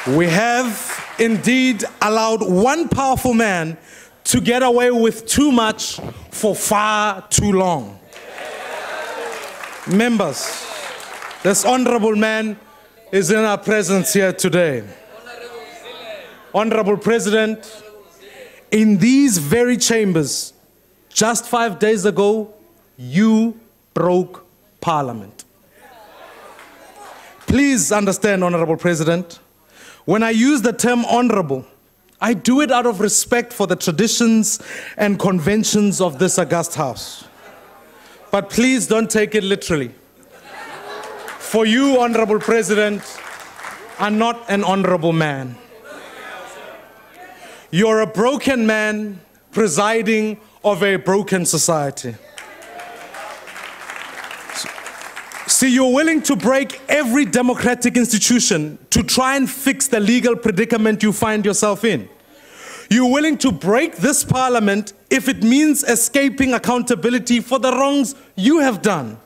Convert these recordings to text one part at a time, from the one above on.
We have indeed allowed one powerful man to get away with too much for far too long. Members, this honorable man is in our presence here today. Honorable President, in these very chambers, just 5 days ago, you broke Parliament. Please understand, Honorable President, when I use the term honorable, I do it out of respect for the traditions and conventions of this august house. But please don't take it literally. For you, Honorable President, are not an honorable man. You're a broken man presiding over a broken society. See, you're willing to break every democratic institution to try and fix the legal predicament you find yourself in. You're willing to break this parliament if it means escaping accountability for the wrongs you have done.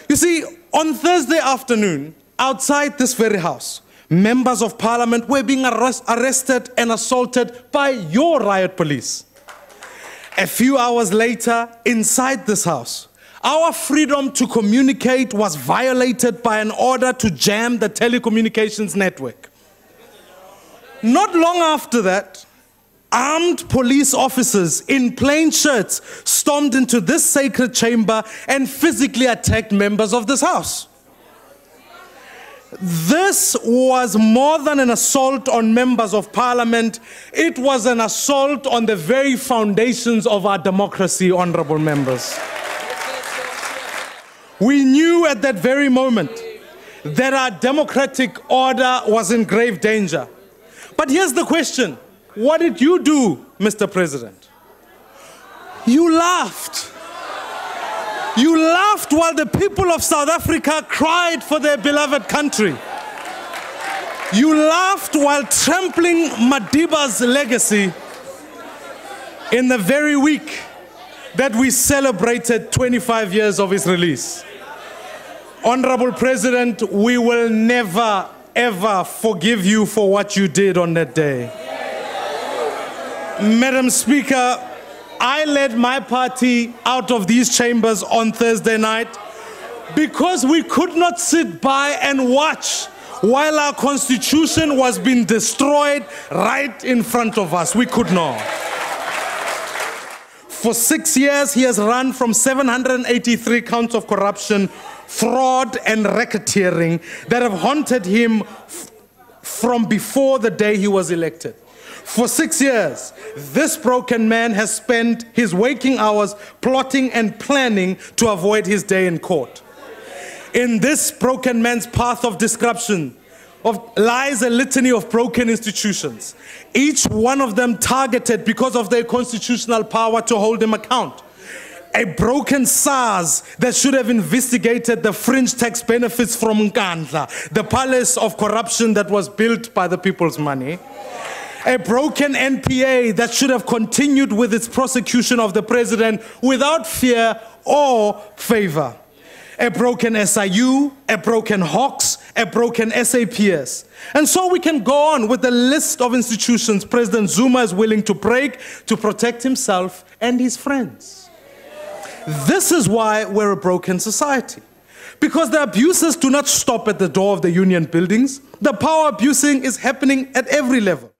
You see, on Thursday afternoon, outside this very house, members of parliament were being arrested and assaulted by your riot police. A few hours later, inside this house, our freedom to communicate was violated by an order to jam the telecommunications network. Not long after that, armed police officers in plain shirts stormed into this sacred chamber and physically attacked members of this house. This was more than an assault on members of parliament. It was an assault on the very foundations of our democracy, honorable members. We knew at that very moment that our democratic order was in grave danger. But here's the question. What did you do, Mr. President? You laughed. You laughed while the people of South Africa cried for their beloved country. You laughed while trampling Madiba's legacy in the very week that we celebrated 25 years of his release. Honorable President, we will never, ever forgive you for what you did on that day. Madam Speaker, I led my party out of these chambers on Thursday night because we could not sit by and watch while our constitution was being destroyed right in front of us. We could not. For 6 years, he has run from 783 counts of corruption, fraud, and racketeering that have haunted him from before the day he was elected. For 6 years, this broken man has spent his waking hours plotting and planning to avoid his day in court. In this broken man's path of disruption lies a litany of broken institutions, each one of them targeted because of their constitutional power to hold him account. A broken SARS that should have investigated the fringe tax benefits from Nkandla, the palace of corruption that was built by the people's money. A broken NPA that should have continued with its prosecution of the president without fear or favor. A broken SIU, a broken Hawks, a broken SAPS. And so we can go on with the list of institutions President Zuma is willing to break to protect himself and his friends. This is why we're a broken society. Because the abuses do not stop at the door of the union buildings. The power abusing is happening at every level.